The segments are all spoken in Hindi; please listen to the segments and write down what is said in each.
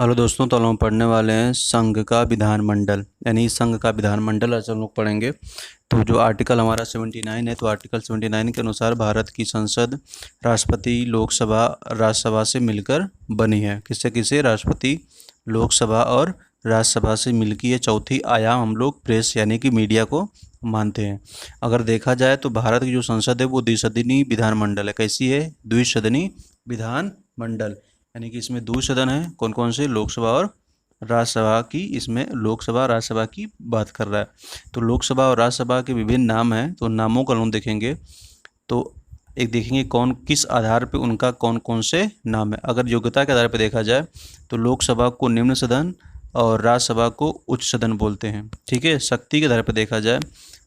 हेलो दोस्तों, तो हम पढ़ने वाले हैं संघ का विधानमंडल, यानी संघ का विधानमंडल आज हम लोग पढ़ेंगे। तो जो आर्टिकल हमारा 79 है, तो आर्टिकल 79 के अनुसार भारत की संसद राष्ट्रपति, लोकसभा, राज्यसभा से मिलकर बनी है। किससे किसे? राष्ट्रपति, लोकसभा और राज्यसभा से मिलकर ये चौथी आयाम हम लोग प्रेस यानी कि मीडिया को मानते हैं। अगर देखा जाए तो भारत की जो संसद है वो द्विसदनीय विधानमंडल है। कैसी है? द्विसदनीय विधानमंडल, यानी कि इसमें दो सदन है। कौन कौन से? लोकसभा और राज्यसभा की। इसमें लोकसभा राज्यसभा की बात कर रहा है। तो लोकसभा और राज्यसभा के विभिन्न नाम हैं, तो नामों का हम देखेंगे। तो एक देखेंगे कौन किस आधार पे उनका कौन कौन से नाम है। अगर योग्यता के आधार पर देखा जाए तो लोकसभा को निम्न सदन और राज्यसभा को उच्च सदन बोलते हैं। ठीक है। शक्ति के आधार पर देखा जाए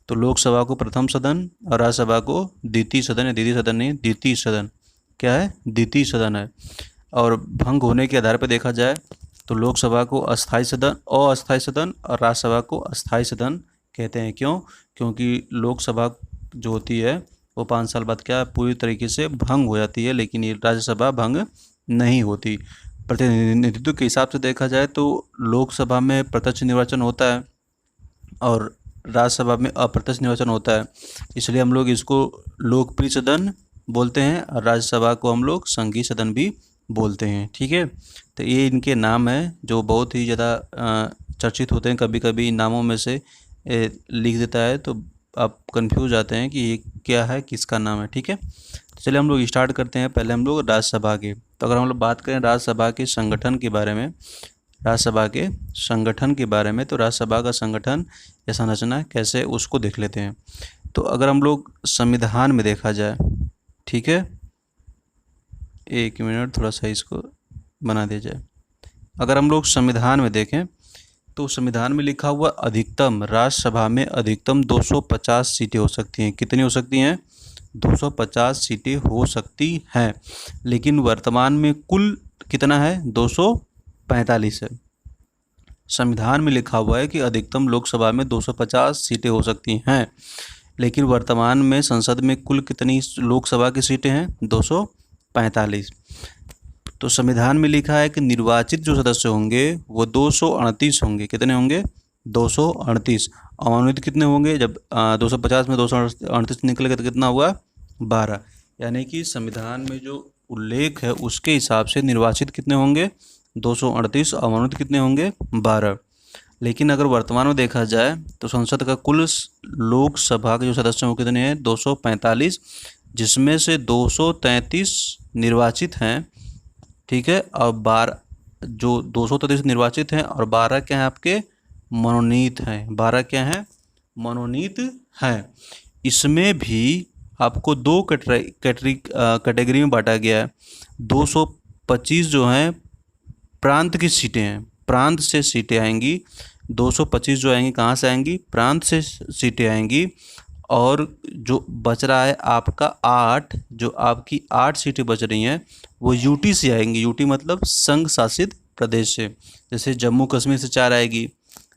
तो लोकसभा को प्रथम सदन और राज्यसभा को द्वितीय सदन, या द्वितीय सदन नहीं, द्वितीय सदन। क्या है? द्वितीय सदन है। और भंग होने के आधार पर देखा जाए तो लोकसभा को अस्थायी सदन, अस्थायी सदन, और राज्यसभा को अस्थायी सदन कहते हैं। क्यों? क्योंकि लोकसभा जो होती है वो 5 साल बाद क्या पूरी तरीके से भंग हो जाती है, लेकिन ये राज्यसभा भंग नहीं होती। प्रतिनिधित्व के हिसाब से देखा जाए तो लोकसभा में प्रत्यक्ष निर्वाचन होता है और राज्यसभा में अप्रत्यक्ष निर्वाचन होता है, इसलिए हम लोग इसको लोकप्रिय सदन बोलते हैं और राज्यसभा को हम लोग संघीय सदन भी बोलते हैं। ठीक है। तो ये इनके नाम हैं जो बहुत ही ज़्यादा चर्चित होते हैं। कभी कभी इन नामों में से लिख देता है तो आप कंफ्यूज जाते हैं कि ये क्या है, किसका नाम है। ठीक है। तो चलिए हम लोग स्टार्ट करते हैं। पहले हम लोग राज्यसभा के, तो अगर हम लोग बात करें राज्यसभा के संगठन के बारे में, राज्यसभा के संगठन के बारे में, तो राज्यसभा का संगठन या संरचना कैसे, उसको देख लेते हैं। तो अगर हम लोग संविधान में देखा जाए, ठीक है, एक मिनट, थोड़ा सा इसको बना दिया जाए। अगर हम लोग संविधान में देखें तो संविधान में लिखा हुआ अधिकतम राज्यसभा में अधिकतम 250 सीटें हो सकती हैं। कितनी हो सकती हैं? 250 सीटें हो सकती हैं। लेकिन वर्तमान में कुल कितना है? 245 है। संविधान में लिखा हुआ है कि अधिकतम लोकसभा में 250 सीटें हो सकती हैं, लेकिन वर्तमान में संसद में कुल कितनी लोकसभा की सीटें हैं? 245। तो संविधान में लिखा है कि निर्वाचित जो सदस्य होंगे वो 238 होंगे। कितने होंगे? 238। अमानुत कितने होंगे? जब 250 में 238 निकलेगा तो कितना हुआ? 12। यानी कि संविधान में जो उल्लेख है उसके हिसाब से निर्वाचित कितने होंगे? 238। अमानुत कितने होंगे? 12। लेकिन अगर वर्तमान में देखा जाए तो संसद का कुल लोकसभा के जो सदस्य हैं कितने हैं? 245, जिसमें से 233 निर्वाचित हैं। ठीक है। और 12 जो 233 निर्वाचित हैं और 12 क्या हैं? आपके मनोनीत हैं। 12 क्या हैं? मनोनीत हैं। इसमें भी आपको दो कैटेगरी में बांटा गया है। 225 जो हैं प्रांत की सीटें हैं, प्रांत से सीटें आएंगी। 225 जो आएंगी कहाँ से आएंगी? प्रांत से सीटें आएंगी। और जो बच रहा है आपका 8, जो आपकी 8 सीटें बच रही हैं वो यूटी से आएंगी। यूटी मतलब संघ शासित प्रदेश से। जैसे जम्मू कश्मीर से 4 आएगी,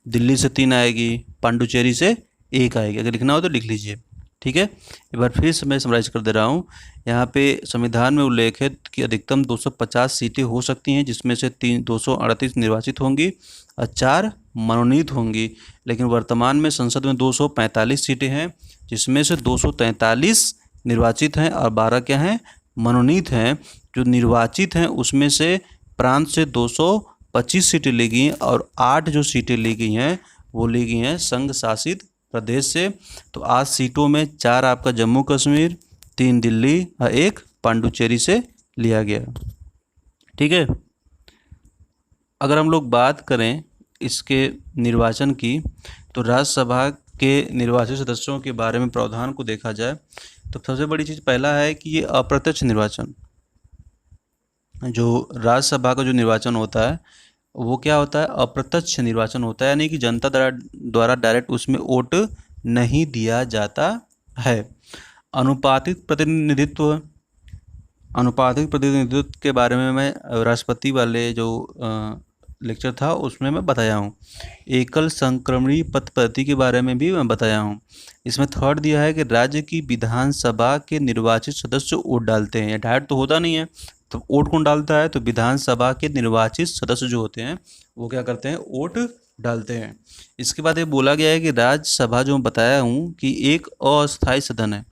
दिल्ली से 3 आएगी, पांडुचेरी से 1 आएगी। अगर लिखना हो तो लिख लीजिए। ठीक है। एक बार फिर से मैं समराइज कर दे रहा हूँ। यहाँ पे संविधान में उल्लेख है कि अधिकतम 250 सीटें हो सकती हैं, जिसमें से 238 निर्वाचित होंगी और 4 मनोनीत होंगी। लेकिन वर्तमान में संसद में 245 सीटें हैं, जिसमें से 243 निर्वाचित हैं और 12 क्या हैं? मनोनीत हैं। जो निर्वाचित हैं उसमें से प्रांत से 225 सीटें ली गई और 8 जो सीटें ली गई हैं वो ली गई हैं संघ शासित प्रदेश से। तो 8 सीटों में 4 आपका जम्मू कश्मीर, 3 दिल्ली और 1 पांडुचेरी से लिया गया। ठीक है। अगर हम लोग बात करें इसके निर्वाचन की, तो राज्यसभा के निर्वाचित सदस्यों के बारे में प्रावधान को देखा जाए तो सबसे बड़ी चीज़ पहला है कि ये अप्रत्यक्ष निर्वाचन, जो राज्यसभा का जो निर्वाचन होता है वो क्या होता है? अप्रत्यक्ष निर्वाचन होता है, यानी कि जनता द्वारा डायरेक्ट उसमें वोट नहीं दिया जाता है। अनुपातिक प्रतिनिधित्व, अनुपातिक प्रतिनिधित्व के बारे में मैं राष्ट्रपति वाले जो लेक्चर था उसमें मैं बताया हूँ। एकल संक्रमणीय पद पद्धति के बारे में भी मैं बताया हूँ। इसमें थर्ड दिया है कि राज्य की विधानसभा के निर्वाचित सदस्य वोट डालते हैं। डायरेक्ट तो होता नहीं है, तो वोट कौन डालता है? तो विधानसभा के निर्वाचित सदस्य जो होते हैं वो क्या करते हैं? वोट डालते हैं। इसके बाद ये बोला गया है कि राज्यसभा जो मैं बताया हूँ कि एक अस्थायी सदन है,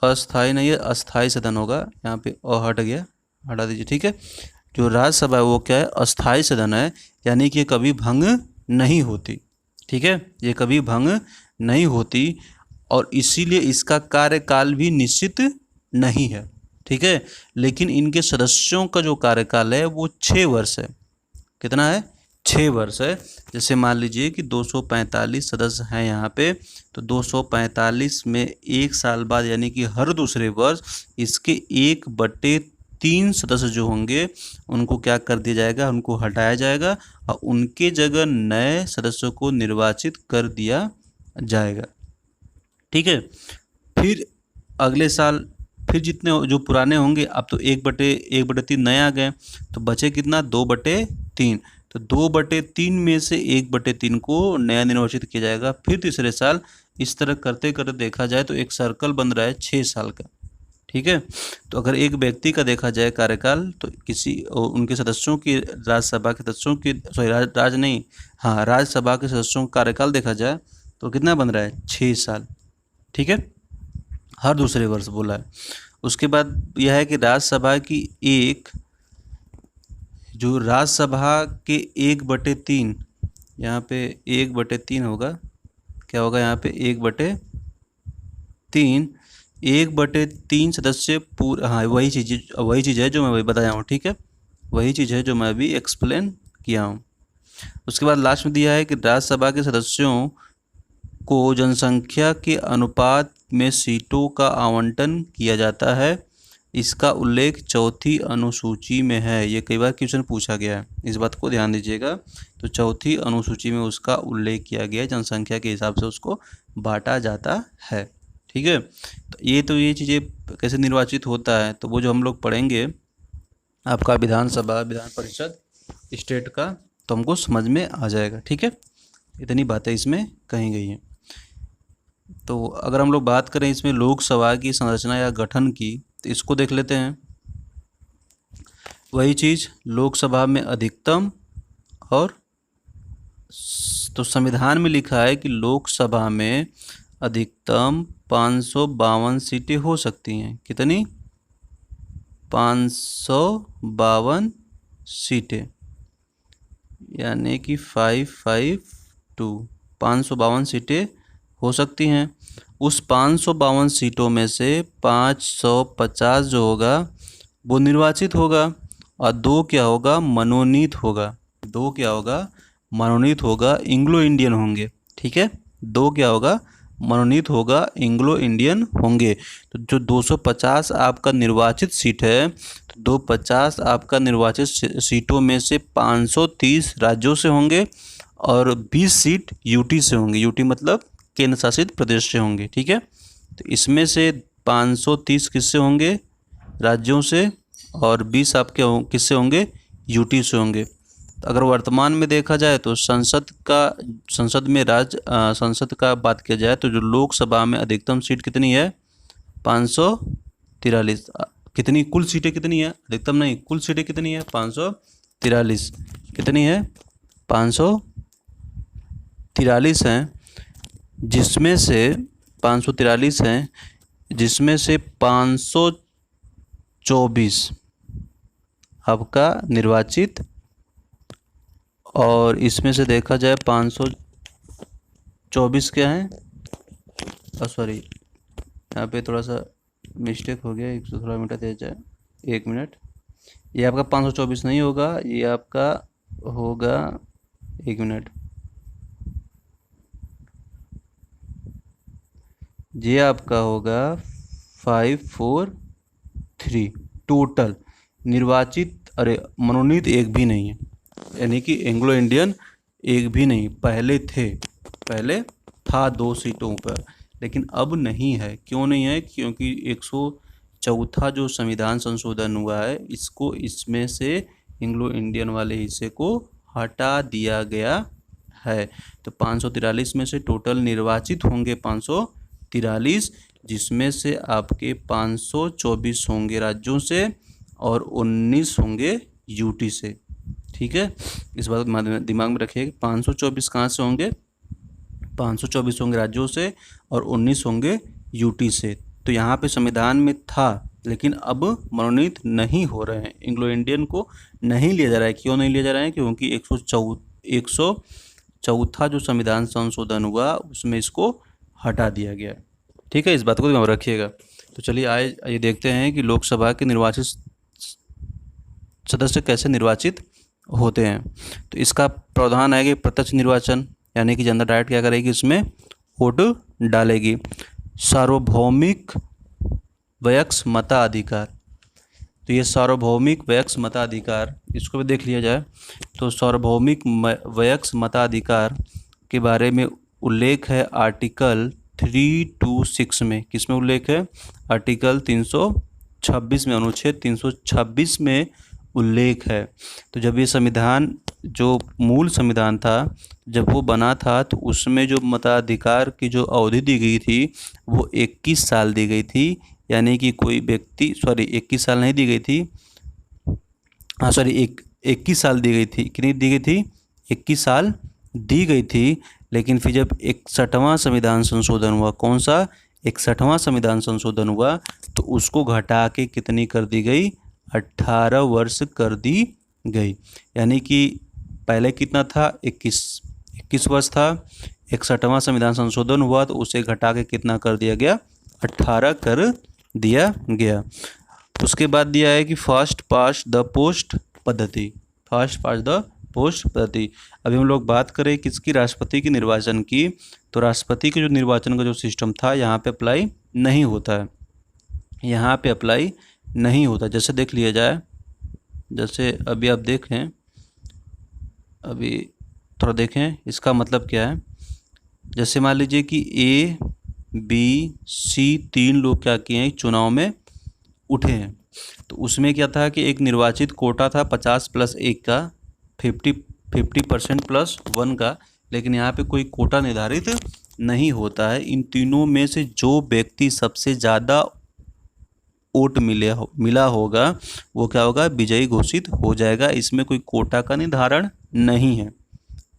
अस्थायी नहीं है, अस्थायी सदन होगा। यहाँ पे हट गया, हटा दीजिए, ठीक है। जो राज्यसभा है वो क्या है? अस्थायी सदन है, यानी कि ये कभी भंग नहीं होती, ठीक है, ये कभी भंग नहीं होती, और इसीलिए इसका कार्यकाल भी निश्चित नहीं है, ठीक है। लेकिन इनके सदस्यों का जो कार्यकाल है वो 6 वर्ष है। कितना है? 6 वर्ष है। जैसे मान लीजिए कि 245 सदस्य हैं यहाँ पे, तो 245 में 1 साल बाद यानी कि हर दूसरे वर्ष इसके 1/3 सदस्य जो होंगे उनको क्या कर दिया जाएगा? उनको हटाया जाएगा और उनके जगह नए सदस्यों को निर्वाचित कर दिया जाएगा, ठीक है। फिर अगले साल फिर जितने जो पुराने होंगे, अब तो 1/3 नए आ गए, तो बचे कितना? 2/3। तो 2/3 में से 1/3 को नया निर्वाचित किया जाएगा। फिर तीसरे साल इस तरह करते करते देखा जाए तो एक सर्कल बन रहा है 6 साल का, ठीक है। तो अगर एक व्यक्ति का देखा जाए कार्यकाल, तो किसी उनके सदस्यों की, राज्यसभा के सदस्यों की, सॉरी राज नहीं, हाँ, राज्यसभा के सदस्यों का कार्यकाल देखा जाए तो कितना बन रहा है? 6 साल, ठीक है, हर दूसरे वर्ष बोला है। उसके बाद यह है कि राज्यसभा की जो राज्यसभा के 1/3, यहाँ पे 1/3 होगा, क्या होगा यहाँ पे? 1/3, 1/3 सदस्य पूरा, हाँ वही चीज़ है जो मैं अभी बताया हूँ, ठीक है, वही चीज़ है जो मैं अभी एक्सप्लेन किया हूँ। उसके बाद लास्ट में दिया है कि राज्यसभा के सदस्यों को जनसंख्या के अनुपात में सीटों का आवंटन किया जाता है। इसका उल्लेख चौथी अनुसूची में है। ये कई बार क्वेश्चन पूछा गया है, इस बात को ध्यान दीजिएगा। तो चौथी अनुसूची में उसका उल्लेख किया गया है, जनसंख्या के हिसाब से उसको बांटा जाता है, ठीक है। तो ये चीज़ें कैसे निर्वाचित होता है, तो वो जो हम लोग पढ़ेंगे आपका विधान परिषद स्टेट का, तो हमको समझ में आ जाएगा, ठीक है। इतनी बातें इसमें कही गई हैं। तो अगर हम लोग बात करें इसमें लोकसभा की संरचना या गठन की, तो इसको देख लेते हैं। वही चीज़, लोकसभा में अधिकतम, और तो संविधान में लिखा है कि लोकसभा में अधिकतम 552 सीटें हो सकती हैं। कितनी? 552 सीटें, यानी कि 552, 552 सीटें हो सकती हैं। उस 552 सीटों में से 550 जो होगा वो निर्वाचित होगा, और 2 क्या होगा? मनोनीत होगा। 2 क्या होगा? मनोनीत होगा, एंग्लो इंडियन होंगे, ठीक है। 2 क्या होगा? मनोनीत होगा, एंग्लो इंडियन होंगे। तो जो 250 आपका निर्वाचित सीट है, तो 250 आपका निर्वाचित सीटों में से 530 राज्यों से होंगे और 20 सीट यूटी से होंगे। यूटी मतलब केंद्र शासित प्रदेश से होंगे, ठीक है। तो इसमें से 530 किससे होंगे? राज्यों से, और 20 आपके किससे होंगे? यूटी से होंगे। तो अगर वर्तमान में देखा जाए तो संसद का बात किया जाए तो जो लोकसभा में अधिकतम सीट कितनी है? 543। कितनी कुल सीटें कितनी है? अधिकतम नहीं, कुल सीटें कितनी है? 543। कितनी है? 543 हैं, जिसमें से 543 हैं, जिसमें से 524 आपका निर्वाचित, और इसमें से देखा जाए 524 क्या है? सॉरी, यहाँ पे थोड़ा सा मिस्टेक हो गया, 100 थोड़ा मिटा दिया जाए, 1 मिनट। ये आपका 524 नहीं होगा, ये आपका होगा, 1 मिनट, ये आपका होगा 543 टोटल निर्वाचित। अरे मनोनीत एक भी नहीं है, यानी कि एंग्लो इंडियन एक भी नहीं। पहले था 2 सीटों पर, लेकिन अब नहीं है। क्यों नहीं है? क्योंकि 104 जो संविधान संशोधन हुआ है, इसमें से एंग्लो इंडियन वाले हिस्से को हटा दिया गया है। तो 543 में से टोटल निर्वाचित होंगे 543, जिसमें से आपके 524 होंगे राज्यों से और 19 होंगे यूटी से। ठीक है, इस बात को दिमाग में रखिए। 524 कहाँ से होंगे? 524 होंगे राज्यों से और 19 होंगे यूटी से। तो यहाँ पे संविधान में था, लेकिन अब मनोनीत नहीं हो रहे हैं, एंग्लो इंडियन को नहीं लिया जा रहा है। क्यों नहीं लिया जा रहा है? क्योंकि 104 जो संविधान संशोधन हुआ उसमें इसको हटा दिया गया। ठीक है, इस बात को ध्यान रखिएगा। तो चलिए आइए देखते हैं कि लोकसभा के निर्वाचित सदस्य कैसे निर्वाचित होते हैं। तो इसका प्रावधान है कि प्रत्यक्ष निर्वाचन, यानी कि जनता डायरेक्ट क्या करेगी, इसमें वोट डालेगी। सार्वभौमिक वयस्क मताधिकार, तो ये सार्वभौमिक वयस्क मताधिकार, इसको भी देख लिया जाए तो सार्वभौमिक वयस्क मताधिकार के बारे में उल्लेख है आर्टिकल 326 में। किसमें उल्लेख है? आर्टिकल 326 में, अनुच्छेद 326 में उल्लेख है। तो जब ये संविधान, जो मूल संविधान था, जब वो बना था तो उसमें जो मताधिकार की जो अवधि दी गई थी वो 21 साल दी गई थी। यानी कि कोई व्यक्ति, 21 साल नहीं दी गई थी, 21 साल दी गई थी। कितनी दी गई थी? 21 साल दी गई थी। लेकिन फिर जब 61वां संविधान संशोधन हुआ, कौन सा? 61वां संविधान संशोधन हुआ, तो उसको घटा के कितनी कर दी गई? 18 वर्ष कर दी गई। यानी कि पहले कितना था? 21 वर्ष था। 61वां संविधान संशोधन हुआ तो उसे घटा के कितना कर दिया गया? 18 कर दिया गया। उसके बाद दिया है कि फास्ट पास द पोस्ट पद्धति। फास्ट पास द पोस्ट पद्धति। अभी हम लोग बात करें किसकी? राष्ट्रपति के निर्वाचन की। तो राष्ट्रपति के जो निर्वाचन का जो सिस्टम था यहाँ पे अप्लाई नहीं होता है, यहाँ पे अप्लाई नहीं होता। जैसे देख लिया जाए, जैसे अभी आप देखें, अभी थोड़ा देखें इसका मतलब क्या है। जैसे मान लीजिए कि ए बी सी 3 लोग क्या किए हैं, चुनाव में उठे हैं। तो उसमें क्या था कि एक निर्वाचित कोटा था 50+1 का, 50% +1 का। लेकिन यहाँ पे कोई कोटा निर्धारित नहीं होता है। इन तीनों में से जो व्यक्ति सबसे ज़्यादा वोट मिला होगा वो क्या होगा? विजयी घोषित हो जाएगा। इसमें कोई कोटा का निर्धारण नहीं है।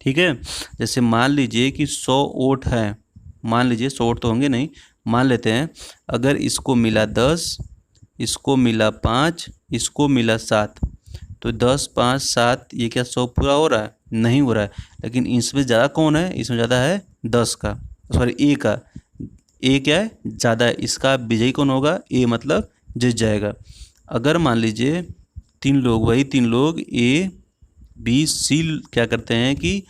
ठीक है, जैसे मान लीजिए कि 100 वोट है, मान लीजिए 100 वोट तो होंगे नहीं, मान लेते हैं अगर इसको मिला 10, इसको मिला 5, इसको मिला 7, तो 10, 5, 7, ये क्या 100 पूरा हो रहा है? नहीं हो रहा है। लेकिन इसमें ज़्यादा कौन है? इसमें ज़्यादा है 10 का, ए का। ए क्या है? ज़्यादा है। इसका विजयी कौन होगा? ए, मतलब जीत जाएगा। अगर मान लीजिए 3 लोग, वही 3 लोग ए बी सी क्या करते हैं कि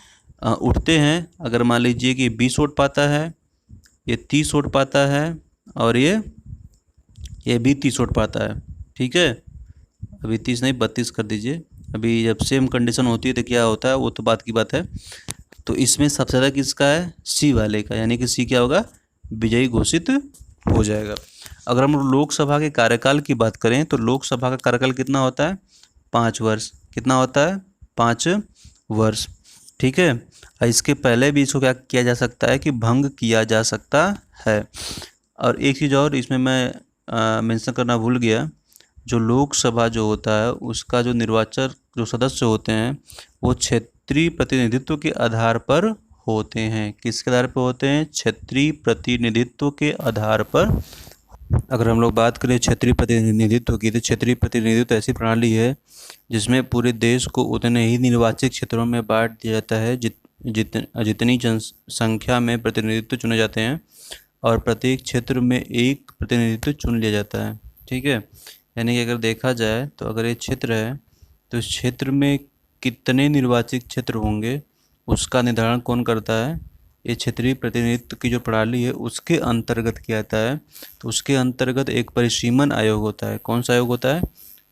उठते हैं। अगर मान लीजिए कि 20 वोट पाता है, ये 30 वोट पाता है, और ये भी 30 वोट पाता है। ठीक है, अभी 30 नहीं 32 कर दीजिए। अभी जब सेम कंडीशन होती है तो क्या होता है, वो तो बात की बात है। तो इसमें सबसे ज़्यादा किसका है? सी वाले का, यानी कि सी क्या होगा? विजयी घोषित हो जाएगा। अगर हम लोकसभा के कार्यकाल की बात करें तो लोकसभा का कार्यकाल कितना होता है? 5 वर्ष। कितना होता है? 5 वर्ष। ठीक है, और इसके पहले भी इसको क्या किया जा सकता है कि भंग किया जा सकता है। और एक चीज़ और इसमें मैं मेंशन करना भूल गया, जो लोकसभा जो होता है उसका जो निर्वाचन जो सदस्य होते हैं वो क्षेत्रीय प्रतिनिधित्व के आधार पर होते हैं। किसके आधार पर होते हैं? क्षेत्रीय प्रतिनिधित्व के आधार पर। अगर हम लोग बात करें क्षेत्रीय प्रतिनिधित्व की, तो क्षेत्रीय प्रतिनिधित्व ऐसी प्रणाली है जिसमें पूरे देश को उतने ही निर्वाचित क्षेत्रों में बांट दिया जाता है जितनी जनसंख्या में प्रतिनिधित्व चुने जाते हैं, और प्रत्येक क्षेत्र में एक प्रतिनिधित्व चुन लिया जाता है। ठीक है, यानी कि अगर देखा जाए तो अगर ये क्षेत्र है तो इस क्षेत्र में कितने निर्वाचित क्षेत्र होंगे उसका निर्धारण कौन करता है? ये क्षेत्रीय प्रतिनिधित्व की जो प्रणाली है उसके अंतर्गत किया जाता है। तो उसके अंतर्गत एक परिसीमन आयोग होता है। कौन सा आयोग होता है?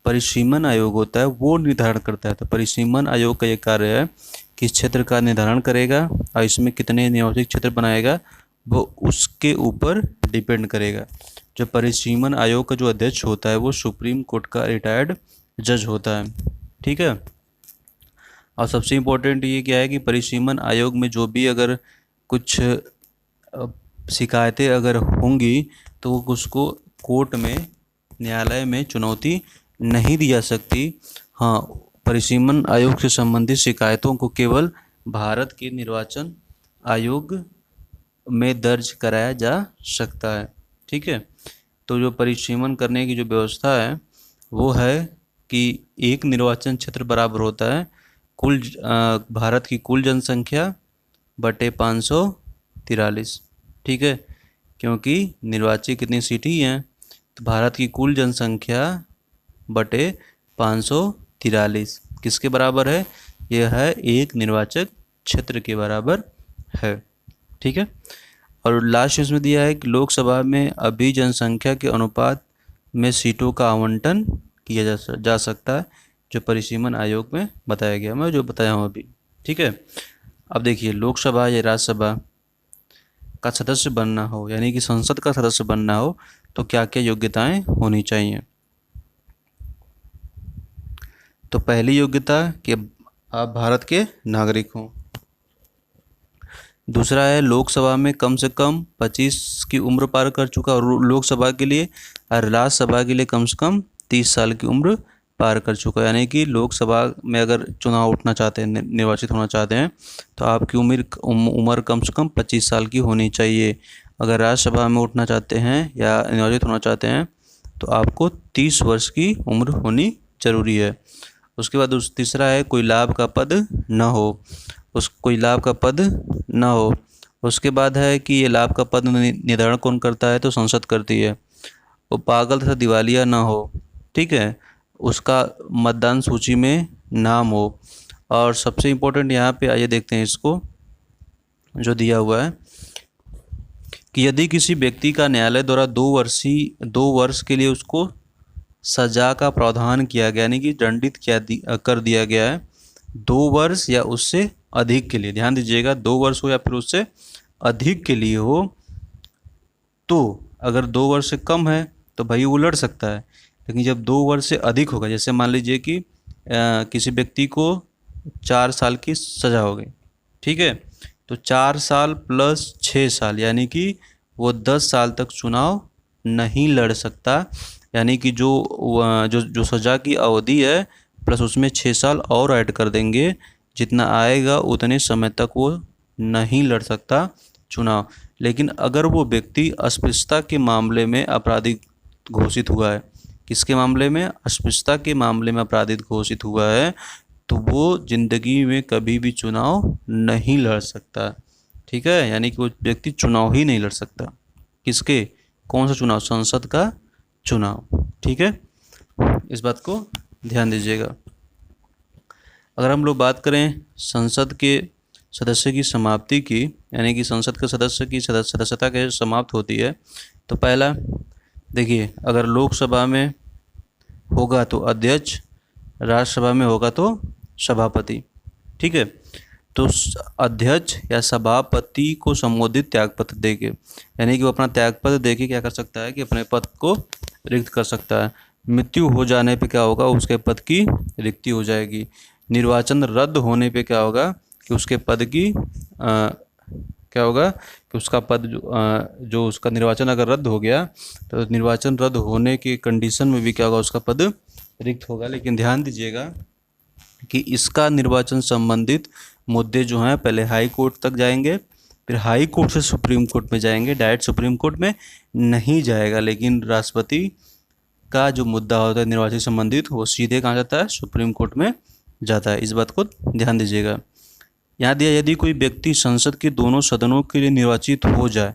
परिसीमन आयोग होता है, वो निर्धारण करता है। तो परिसीमन आयोग का ये कार्य है कि इस क्षेत्र का निर्धारण करेगा और इसमें कितने निर्वाचित क्षेत्र बनाएगा वो उसके ऊपर डिपेंड करेगा। जो परिसीमन आयोग का जो अध्यक्ष होता है वो सुप्रीम कोर्ट का रिटायर्ड जज होता है। ठीक है, और सबसे इम्पोर्टेंट ये क्या है कि परिसीमन आयोग में जो भी अगर कुछ शिकायतें अगर होंगी तो उसको कोर्ट में, न्यायालय में चुनौती नहीं दी जा सकती। हाँ, परिसीमन आयोग से संबंधित शिकायतों को केवल भारत के निर्वाचन आयोग में दर्ज कराया जा सकता है। ठीक है, तो जो परिसीमन करने की जो व्यवस्था है वो है कि एक निर्वाचन क्षेत्र बराबर होता है कुल भारत की कुल जनसंख्या बटे 543। ठीक है, क्योंकि निर्वाचित कितनी सीट ही हैं, तो भारत की कुल जनसंख्या बटे 543 किसके बराबर है? यह है एक निर्वाचक क्षेत्र के बराबर है। ठीक है, और लास्ट इसमें दिया है कि लोकसभा में अभी जनसंख्या के अनुपात में सीटों का आवंटन किया जा सकता है, जो परिसीमन आयोग में बताया गया, मैं जो बताया हूँ अभी। ठीक है, अब देखिए, लोकसभा या राज्यसभा का सदस्य बनना हो, यानी कि संसद का सदस्य बनना हो, तो क्या क्या योग्यताएं होनी चाहिए? तो पहली योग्यता कि आप भारत के नागरिक हों। दूसरा है लोकसभा में कम से कम 25 की उम्र पार कर चुका, और लोकसभा के लिए और राज्यसभा के लिए कम से कम 30 साल की उम्र पार कर चुका। यानी कि लोकसभा में अगर चुनाव उठना चाहते हैं, निर्वाचित होना चाहते हैं, तो आपकी उम्र कम से कम 25 साल की होनी चाहिए। अगर राज्यसभा में उठना चाहते हैं या निर्वाचित होना चाहते हैं तो आपको 30 वर्ष की उम्र होनी जरूरी है। उसके बाद तीसरा है कोई लाभ का पद न हो, कोई लाभ का पद न हो। उसके बाद है कि ये लाभ का पद निर्धारण कौन करता है? तो संसद करती है। वो पागल तथा दिवालिया ना हो। ठीक है, उसका मतदान सूची में नाम हो। और सबसे इम्पोर्टेंट यहाँ पे आइए देखते हैं इसको, जो दिया हुआ है कि यदि किसी व्यक्ति का न्यायालय द्वारा 2 वर्ष के लिए उसको सजा का प्रावधान किया गया, यानी कि दंडित कर दिया गया है 2 वर्ष या उससे अधिक के लिए, ध्यान दीजिएगा, 2 वर्ष हो या फिर उससे अधिक के लिए हो, तो अगर 2 वर्ष से कम है तो भाई वो लड़ सकता है। लेकिन जब 2 वर्ष से अधिक होगा, जैसे मान लीजिए कि किसी व्यक्ति को 4 साल की सज़ा हो गई, ठीक है, तो 4 साल प्लस 6 साल यानी कि वो 10 साल तक चुनाव नहीं लड़ सकता। यानी कि जो जो जो सज़ा की अवधि है प्लस उसमें 6 साल और ऐड कर देंगे, जितना आएगा उतने समय तक वो नहीं लड़ सकता चुनाव। लेकिन अगर वो व्यक्ति अस्पृश्यता के मामले में आपराधिक घोषित हुआ है, किसके मामले में? अस्पृश्यता के मामले में अपराधित घोषित हुआ है, तो वो ज़िंदगी में कभी भी चुनाव नहीं लड़ सकता। ठीक है, यानी कि वो व्यक्ति चुनाव ही नहीं लड़ सकता। किसके? कौन सा चुनाव? संसद का चुनाव। ठीक है, इस बात को ध्यान दीजिएगा। अगर हम लोग बात करें संसद के सदस्य की समाप्ति की, यानी कि संसद के सदस्य की सदस्यता कैसे समाप्त होती है, तो पहला देखिए, अगर लोकसभा में होगा तो अध्यक्ष, राज्यसभा में होगा तो सभापति। ठीक है, तो अध्यक्ष या सभापति को संबोधित त्यागपत्र देके, यानी कि वो अपना त्यागपत्र देके क्या कर सकता है कि अपने पद को रिक्त कर सकता है। मृत्यु हो जाने पे क्या होगा? उसके पद की रिक्ति हो जाएगी। निर्वाचन रद्द होने पे क्या होगा कि उसके पद की क्या होगा कि उसका पद जो उसका निर्वाचन अगर रद्द हो गया तो निर्वाचन रद्द होने के कंडीशन में भी क्या होगा? उसका पद रिक्त होगा। लेकिन ध्यान दीजिएगा कि इसका निर्वाचन संबंधित मुद्दे जो हैं पहले हाई कोर्ट तक जाएंगे, फिर हाई कोर्ट से सुप्रीम कोर्ट में जाएंगे, डायरेक्ट सुप्रीम कोर्ट में नहीं जाएगा। लेकिन राष्ट्रपति का जो मुद्दा होता है निर्वाचन संबंधित, वो सीधे कहाँ जाता है? सुप्रीम कोर्ट में जाता है। इस बात को ध्यान दीजिएगा। यहाँ दिया, यदि कोई व्यक्ति संसद के दोनों सदनों के लिए निर्वाचित हो जाए,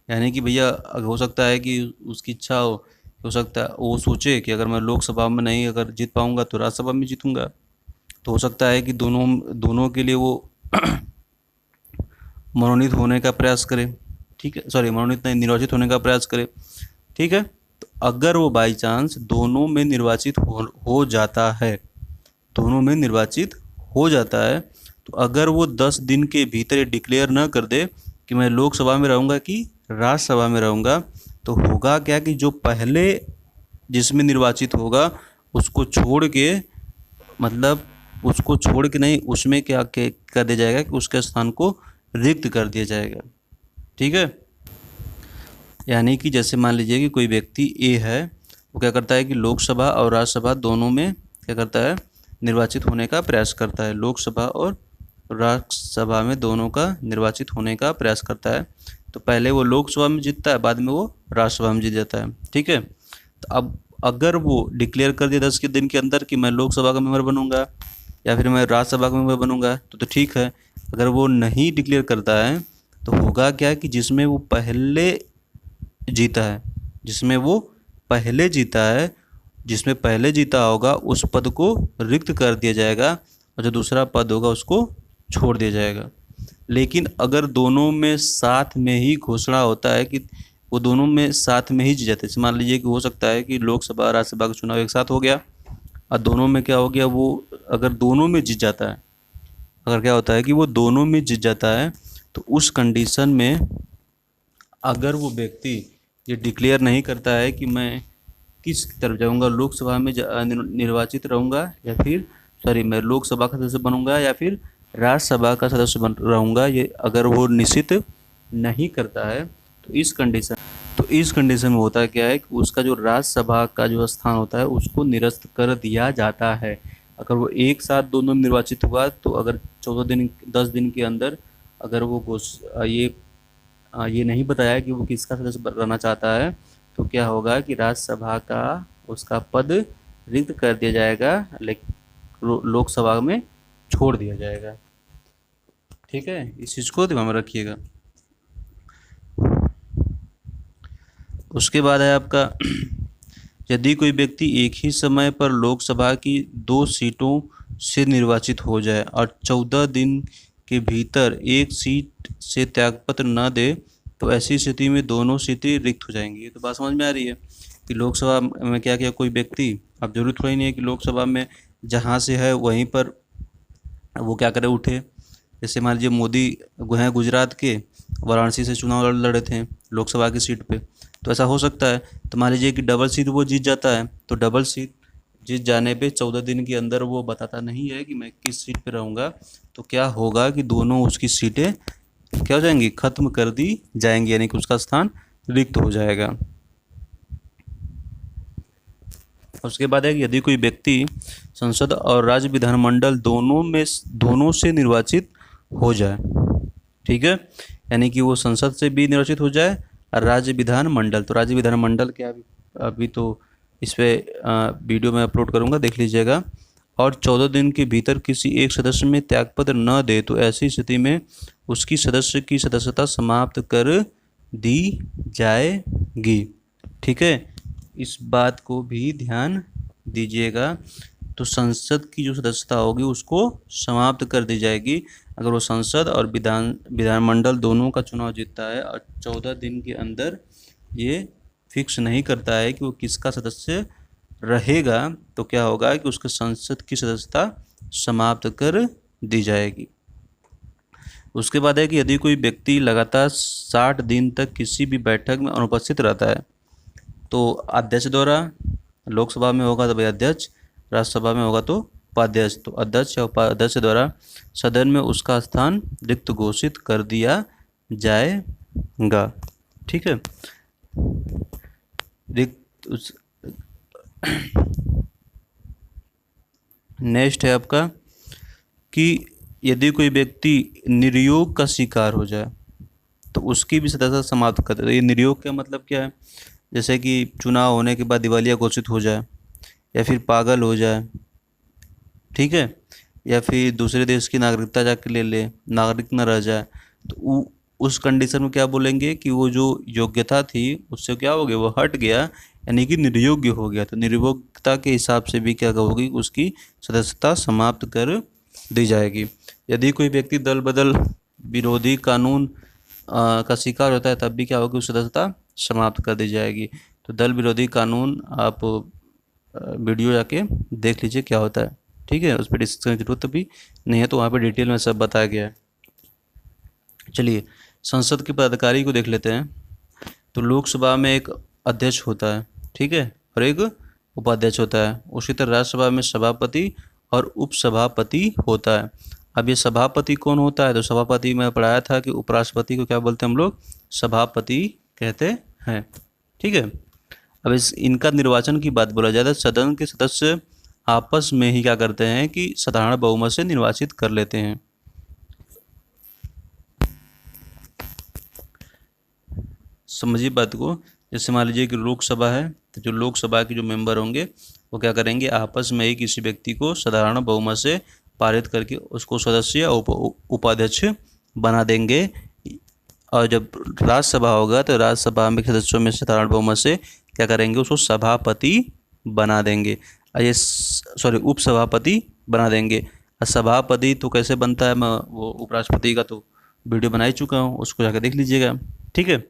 यानी कि भैया हो सकता है कि उसकी इच्छा हो सकता है वो सोचे कि अगर मैं लोकसभा में नहीं अगर जीत पाऊंगा तो राज्यसभा में जीतूंगा, तो हो सकता है कि दोनों के लिए वो मनोनीत होने का प्रयास करे। ठीक है, सॉरी, मनोनीत नहीं, निर्वाचित होने का प्रयास करे। ठीक है, तो अगर वो बाई चांस दोनों में निर्वाचित हो जाता है, दोनों में निर्वाचित हो जाता है, तो अगर वो 10 दिन के भीतर डिक्लेयर न कर दे कि मैं लोकसभा में रहूँगा कि राज्यसभा में रहूँगा, तो होगा क्या कि जो पहले जिसमें निर्वाचित होगा उसको छोड़ के, मतलब उसको छोड़ के नहीं, उसमें क्या कर दिया जाएगा कि उसके स्थान को रिक्त कर दिया जाएगा। ठीक है। यानी कि जैसे मान लीजिए कि कोई व्यक्ति ए है, वो क्या करता है कि लोकसभा और राज्यसभा दोनों में क्या करता है, निर्वाचित होने का प्रयास करता है। लोकसभा और राज्यसभा में दोनों का निर्वाचित होने का प्रयास करता है। तो पहले वो लोकसभा में जीतता है, बाद में वो राज्यसभा में जीत जाता है। ठीक है। तो अब अगर वो डिक्लेयर कर दिया 10 के दिन के अंदर कि मैं लोकसभा का मेंबर बनूंगा या फिर मैं राज्यसभा का मेंबर बनूंगा, तो ठीक है। अगर वो नहीं डिक्लेयर करता है तो होगा क्या कि जिसमें वो पहले जीता है, जिसमें पहले जीता होगा उस पद को रिक्त कर दिया जाएगा और जो दूसरा पद होगा उसको छोड़ दिया जाएगा। लेकिन अगर दोनों में साथ में ही घोषणा होता है कि वो दोनों में साथ में ही जीत जाते हैं, मान लीजिए कि हो सकता है कि लोकसभा और राज्यसभा का चुनाव एक साथ हो गया और दोनों में क्या हो गया, वो अगर दोनों में जीत जाता है, अगर क्या होता है कि वो दोनों में जीत जाता है, तो उस कंडीशन में अगर वो व्यक्ति ये डिक्लेयर नहीं करता है कि मैं किस तरफ जाऊंगा, लोकसभा में निर्वाचित रहूंगा या फिर मैं लोकसभा का सदस्य बनूंगा या फिर राज्यसभा का सदस्य बन रहूंगा, ये अगर वो निश्चित नहीं करता है तो इस कंडीशन में होता है क्या है कि उसका जो राज्यसभा का जो स्थान होता है उसको निरस्त कर दिया जाता है। अगर वो एक साथ दोनों में निर्वाचित हुआ तो अगर 10 दिन के अंदर अगर वो ये नहीं बताया कि वो किसका सदस्य रहना चाहता है, तो क्या होगा कि राज्यसभा का उसका पद रिक्त कर दिया जाएगा, लेकिन लोकसभा में छोड़ दिया जाएगा। ठीक है, इस चीज़ को ध्यान में रखिएगा। उसके बाद है आपका यदि कोई व्यक्ति एक ही समय पर लोकसभा की 2 सीटों से निर्वाचित हो जाए और 14 दिन के भीतर एक सीट से त्यागपत्र न दे, तो ऐसी स्थिति में दोनों सीटें रिक्त हो जाएंगी। ये तो बात समझ में आ रही है कि लोकसभा में क्या किया कोई व्यक्ति, अब जरूरत थोड़ी नहीं है कि लोकसभा में जहाँ से है वहीं पर वो क्या करे उठे। जैसे मान लीजिए मोदी हैं गुजरात के, वाराणसी से चुनाव लड़े थे लोकसभा की सीट पे, तो ऐसा हो सकता है। तो मान लीजिए कि डबल सीट वो जीत जाता है, तो डबल सीट जीत जाने पे 14 दिन के अंदर वो बताता नहीं है कि मैं किस सीट पे रहूँगा, तो क्या होगा कि दोनों उसकी सीटें क्या हो जाएंगी, खत्म कर दी जाएंगी, यानी कि उसका स्थान रिक्त हो जाएगा। उसके बाद है कि यदि कोई व्यक्ति संसद और राज्य विधानमंडल दोनों से निर्वाचित हो जाए, ठीक है, यानी कि वो संसद से भी निर्वाचित हो जाए और राज्य विधानमंडल, तो राज्य विधानमंडल क्या अभी तो इस पर वीडियो में अपलोड करूंगा, देख लीजिएगा। और 14 दिन के भीतर किसी एक सदस्य में त्यागपत्र न दे, तो ऐसी स्थिति में उसकी सदस्य की सदस्यता समाप्त कर दी जाएगी। ठीक है, इस बात को भी ध्यान दीजिएगा। तो संसद की जो सदस्यता होगी उसको समाप्त कर दी जाएगी अगर वो संसद और विधानमंडल दोनों का चुनाव जीतता है और 14 दिन के अंदर ये फिक्स नहीं करता है कि वो किसका सदस्य रहेगा, तो क्या होगा कि उसके संसद की सदस्यता समाप्त कर दी जाएगी। उसके बाद है कि यदि कोई व्यक्ति लगातार 60 दिन तक किसी भी बैठक में अनुपस्थित रहता है, तो अध्यक्ष द्वारा, लोकसभा में होगा तो भाई अध्यक्ष, राज्यसभा में होगा तो उपाध्यक्ष, तो अध्यक्ष या उपाध्यक्ष द्वारा सदन में उसका स्थान रिक्त घोषित कर दिया जाएगा। ठीक है, नेक्स्ट है आपका कि यदि कोई व्यक्ति निर्योग का शिकार हो जाए तो उसकी भी सदस्यता समाप्त कर दे। ये निर्योग का मतलब क्या है, जैसे कि चुनाव होने के बाद दिवालिया घोषित हो जाए या फिर पागल हो जाए, ठीक है, या फिर दूसरे देश की नागरिकता जाके ले ले, नागरिक न रह जाए, तो उस कंडीशन में क्या बोलेंगे कि वो जो योग्यता थी उससे क्या हो गया, वो हट गया, यानी कि निर्योग्य हो गया। तो निर्योग्यता के हिसाब से भी क्या होगी, उसकी सदस्यता समाप्त कर दी जाएगी। यदि कोई व्यक्ति दल बदल विरोधी कानून का शिकार होता है तब भी क्या होगी, उसकी सदस्यता समाप्त कर दी जाएगी। तो दल विरोधी कानून आप वीडियो जाके देख लीजिए क्या होता है। ठीक है, उस पर डिस्कशन की जरूरत भी नहीं है, तो वहाँ पे डिटेल में सब बताया गया है। चलिए संसद के पदाधिकारी को देख लेते हैं। तो लोकसभा में एक अध्यक्ष होता है, ठीक है, और एक उपाध्यक्ष होता है। उसी तरह राज्यसभा में सभापति और उपसभापति होता है। अब ये सभापति कौन होता है? तो सभापति मैं पढ़ाया था कि उपराष्ट्रपति को क्या बोलते हैं हम लोग? सभापति कहते हैं। ठीक है। अब इनका निर्वाचन की बात बोला जाए तो सदन के सदस्य आपस में ही क्या करते हैं कि साधारण बहुमत से निर्वाचित कर लेते हैं। समझिए बात को। जैसे मान लीजिए कि लोकसभा है, तो जो लोकसभा के जो मेंबर होंगे वो क्या करेंगे, आपस में ही किसी व्यक्ति को साधारण बहुमत से पारित करके उसको सदस्य या उपाध्यक्ष बना देंगे। और जब राज्यसभा होगा तो राज्यसभा में सदस्यों में साधारण बहुमत से क्या करेंगे, उसको सभापति बना देंगे। ये उपसभापति बना देंगे। सभापति तो कैसे बनता है, मैं वो उपराष्ट्रपति का तो वीडियो बना ही चुका हूँ, उसको जाकर देख लीजिएगा। ठीक है।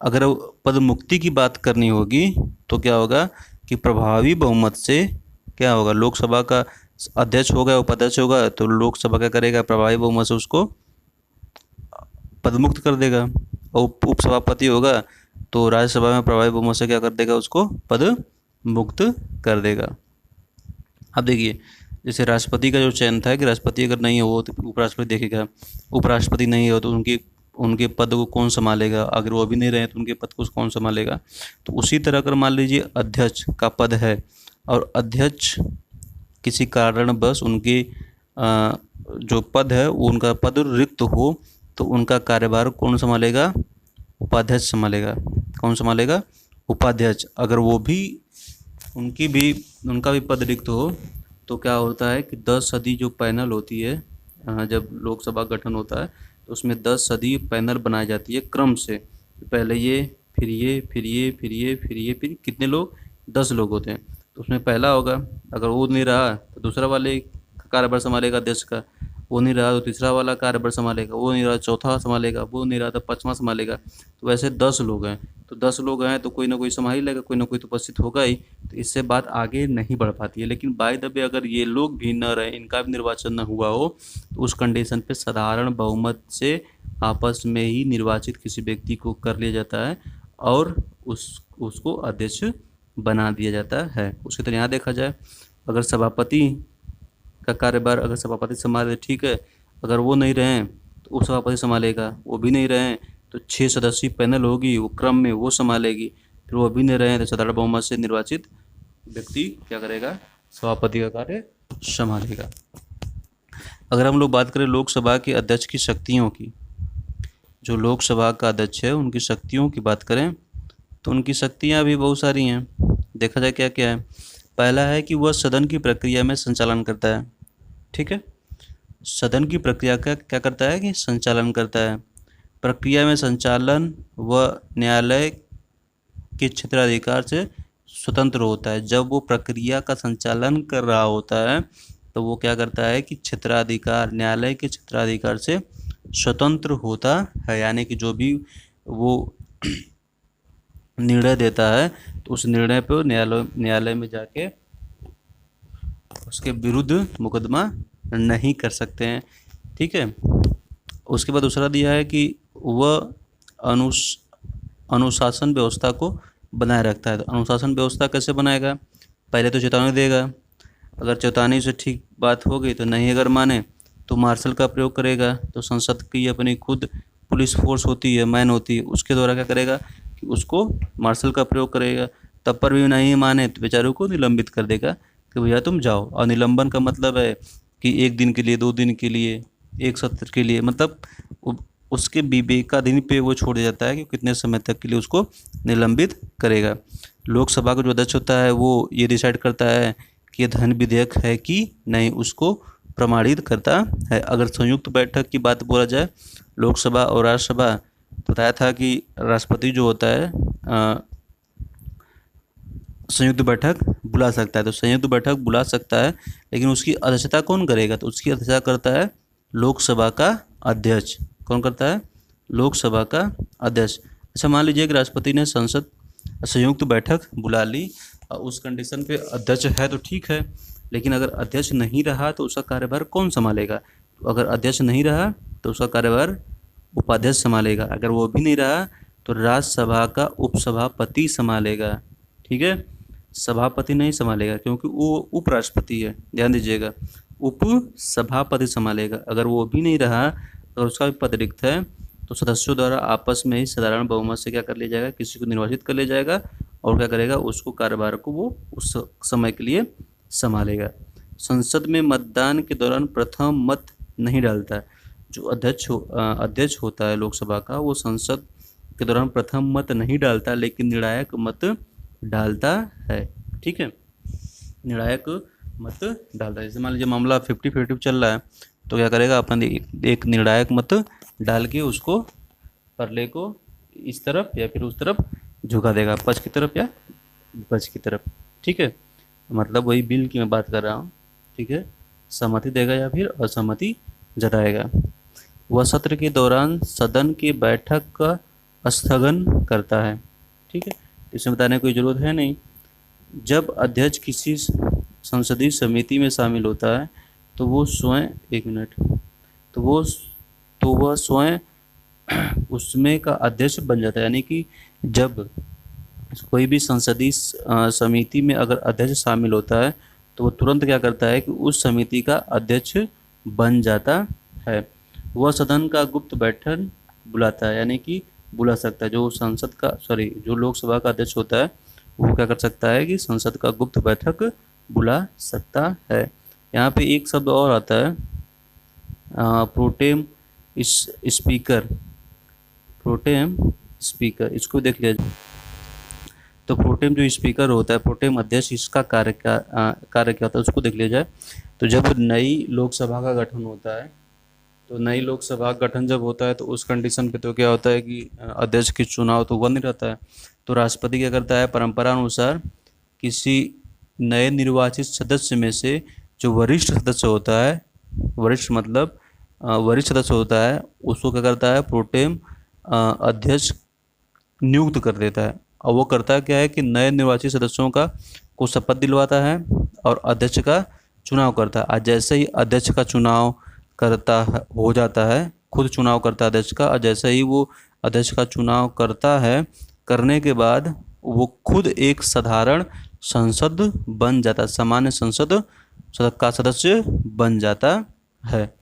अगर पद मुक्ति की बात करनी होगी तो क्या होगा कि प्रभावी बहुमत से क्या होगा, लोकसभा का अध्यक्ष होगा, उपाध्यक्ष होगा, तो लोकसभा क्या करेगा, प्रभावी बहुमत से उसको पदमुक्त कर देगा। और उपसभापति होगा तो राज्यसभा में प्रभावी बहुमत से क्या कर देगा, उसको पद मुक्त कर देगा। अब देखिए, जैसे राष्ट्रपति का जो चयन था कि राष्ट्रपति अगर नहीं हो तो उपराष्ट्रपति देखेगा, उपराष्ट्रपति नहीं हो तो उनके पद को कौन संभालेगा, अगर वो भी नहीं रहे तो उनके पद को कौन संभालेगा। तो उसी तरह अगर मान लीजिए अध्यक्ष का पद है और अध्यक्ष किसी कारणवश उनके जो पद है वो उनका पद रिक्त हो तो उनका कार्यभार कौन संभालेगा, उपाध्यक्ष संभालेगा। कौन संभालेगा, उपाध्यक्ष। अगर वो भी उनका भी पद रिक्त हो तो क्या होता है कि 10 सदी जो पैनल होती है, जब लोकसभा गठन होता है तो उसमें 10 सदी पैनल बनाई जाती है क्रम से। पहले ये, फिर ये, फिर ये, फिर ये, फिर ये, फिर कितने लोग, 10 लोग होते हैं। तो उसमें पहला होगा, अगर वो नहीं रहा तो दूसरा वाले कार्यभार संभालेगा अध्यक्ष का, वो नहीं रहा तो तीसरा वाला कार्यभार संभालेगा, वो नहीं रहा चौथा संभालेगा, वो नहीं रहा तो पाँचवा संभालेगा। तो वैसे 10 लोग हैं, तो 10 लोग हैं तो कोई ना कोई संभाल ही लेगा, कोई ना कोई तो उपस्थित होगा ही। तो इससे बात आगे नहीं बढ़ पाती है। लेकिन बाय द वे अगर ये लोग भी न रहे, इनका भी निर्वाचन न हुआ हो, तो उस कंडीशन पे साधारण बहुमत से आपस में ही निर्वाचित किसी व्यक्ति को कर लिया जाता है और उसको अध्यक्ष बना दिया जाता है। उसी तरह यहाँ देखा जाए, अगर सभापति का कार्यभार अगर सभापति संभाले ठीक है, अगर वो नहीं रहें तो उपसभापति संभालेगा, वो भी नहीं रहें तो 6 सदस्यीय पैनल होगी, वो क्रम में वो संभालेगी, फिर वो भी नहीं रहें तो साधारण बहुमत से निर्वाचित व्यक्ति क्या करेगा, सभापति का कार्य संभालेगा। अगर हम लोग बात करें लोकसभा के अध्यक्ष की शक्तियों की, जो लोकसभा का अध्यक्ष है उनकी शक्तियों की बात करें तो उनकी शक्तियाँ भी बहुत सारी हैं। देखा जाए क्या क्या है। पहला है कि वह सदन की प्रक्रिया में संचालन करता है। ठीक है, सदन की प्रक्रिया का क्या करता है कि संचालन करता है। प्रक्रिया में संचालन व न्यायालय के क्षेत्राधिकार से स्वतंत्र होता है। जब वो प्रक्रिया का संचालन कर रहा होता है तो वो क्या करता है कि क्षेत्राधिकार, न्यायालय के क्षेत्राधिकार से स्वतंत्र होता है। यानी कि जो भी वो निर्णय देता है तो उस निर्णय पर न्यायालय में जाके उसके विरुद्ध मुकदमा नहीं कर सकते हैं। ठीक है। उसके बाद दूसरा दिया है कि वह अनुशासन व्यवस्था को बनाए रखता है। तो अनुशासन व्यवस्था कैसे बनाएगा, पहले तो चेतावनी देगा, अगर चेतावनी से ठीक बात हो गई तो नहीं, अगर माने तो मार्शल का प्रयोग करेगा। तो संसद की अपनी खुद पुलिस फोर्स होती है, मैन होती है, उसके द्वारा क्या करेगा कि उसको मार्शल का प्रयोग करेगा। तब पर भी नहीं माने तो बेचारों को निलंबित कर देगा कि भैया तुम जाओ। और निलंबन का मतलब है कि 1 दिन के लिए, 2 दिन के लिए, 1 सत्र के लिए, मतलब उसके विवेकाधीन पे वो छोड़ दिया जाता है कि कितने समय तक के लिए उसको निलंबित करेगा। लोकसभा का जो अध्यक्ष होता है वो ये डिसाइड करता है कि ये धन विधेयक है कि नहीं, उसको प्रमाणित करता है। अगर संयुक्त बैठक की बात बोला जाए, लोकसभा और राज्यसभा, बताया था कि राष्ट्रपति जो होता है संयुक्त बैठक बुला सकता है। तो संयुक्त बैठक बुला सकता है, लेकिन उसकी अध्यक्षता कौन करेगा, तो उसकी अध्यक्षता करता है लोकसभा का अध्यक्ष। कौन करता है, लोकसभा का अध्यक्ष। अच्छा, मान लीजिए कि राष्ट्रपति ने संसद संयुक्त बैठक बुला ली, उस कंडीशन पे अध्यक्ष है तो ठीक है, लेकिन अगर अध्यक्ष नहीं रहा तो उसका कार्यभार कौन संभालेगा। तो अगर अध्यक्ष नहीं रहा तो उसका कार्यभार उपाध्यक्ष संभालेगा। अगर वो भी नहीं रहा तो राज्यसभा का उपसभापति संभालेगा। ठीक है, सभापति नहीं संभालेगा क्योंकि वो उपराष्ट्रपति है, ध्यान दीजिएगा। उपसभापति संभालेगा। अगर वो भी नहीं रहा और उसका भी पद रिक्त है तो सदस्यों द्वारा आपस में ही साधारण बहुमत से क्या कर लिया जाएगा, किसी को निर्वाचित कर लिया जाएगा और क्या करेगा, उसको कार्यभार को वो उस समय के लिए संभालेगा। संसद में मतदान के दौरान प्रथम मत नहीं डालता है। जो अध्यक्ष होता है लोकसभा का, वो संसद के दौरान प्रथम मत नहीं डालता लेकिन निर्णायक मत डालता है। ठीक है, निर्णायक मत डालता है। जैसे मान लीजिए मामला 50-50 चल रहा है तो क्या करेगा, अपन एक निर्णायक मत डाल के उसको परले को इस तरफ या फिर उस तरफ झुका देगा, पक्ष की तरफ या विपक्ष की तरफ। ठीक है, मतलब वही बिल की मैं बात कर रहा हूँ। ठीक है, सहमति देगा या फिर असहमति जताएगा। वह सत्र के दौरान सदन की बैठक का स्थगन करता है। ठीक है, इसमें बताने की कोई ज़रूरत है नहीं। जब अध्यक्ष किसी संसदीय समिति में शामिल होता है तो वो स्वयं वह स्वयं उसमें का अध्यक्ष बन जाता है। यानी कि जब कोई भी संसदीय समिति में अगर अध्यक्ष शामिल होता है तो वो तुरंत क्या करता है कि उस समिति का अध्यक्ष बन जाता है। वह सदन का गुप्त बैठक बुलाता है, यानी कि बुला सकता है। जो लोकसभा का अध्यक्ष होता है वो क्या कर सकता है कि संसद का गुप्त बैठक बुला सकता है। यहाँ पे एक शब्द और आता है, प्रोटेम स्पीकर। इसको देख लिया जाए तो प्रोटेम जो स्पीकर होता है, प्रोटेम अध्यक्ष, इसका कार्य क्या होता है उसको देख लिया जाए। तो जब नई लोकसभा का गठन होता है तो नई लोकसभा का गठन जब होता है तो उस कंडीशन पे तो क्या होता है कि अध्यक्ष की चुनाव तो बंद रहता है। तो राष्ट्रपति क्या करता है, परंपरा अनुसार किसी नए निर्वाचित सदस्य में से जो वरिष्ठ सदस्य होता है, वरिष्ठ सदस्य होता है, उसको क्या करता है, प्रोटेम अध्यक्ष नियुक्त कर देता है। और वो करता क्या है कि नए निर्वाचित सदस्यों को शपथ दिलवाता है और अध्यक्ष का चुनाव करता है। आज जैसे ही अध्यक्ष का चुनाव हो जाता है, खुद चुनाव करता है अध्यक्ष का, और जैसे ही वो अध्यक्ष का चुनाव करता है, करने के बाद वो खुद एक साधारण संसद बन जाता है, सामान्य संसद का सदस्य बन जाता है।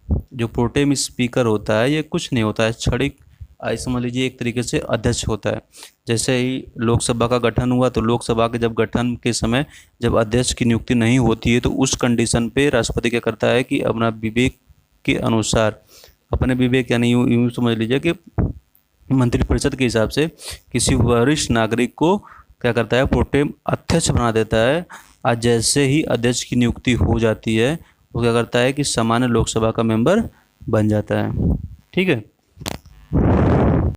जो प्रोटेम स्पीकर होता है ये कुछ नहीं होता है, क्षणिक समझ लीजिए एक तरीके से अध्यक्ष होता है। जैसे ही लोकसभा का गठन हुआ तो लोकसभा के जब गठन के समय जब अध्यक्ष की नियुक्ति नहीं होती है तो उस कंडीशन पे राष्ट्रपति क्या करता है कि अपना विवेक के अनुसार, अपने विवेक यानी यूँ समझ लीजिए कि मंत्रिपरिषद के हिसाब से किसी वरिष्ठ नागरिक को क्या करता है, प्रोटेम अध्यक्ष बना देता है। आज जैसे ही अध्यक्ष की नियुक्ति हो जाती है वो क्या करता है कि सामान्य लोकसभा का मेंबर बन जाता है। ठीक है।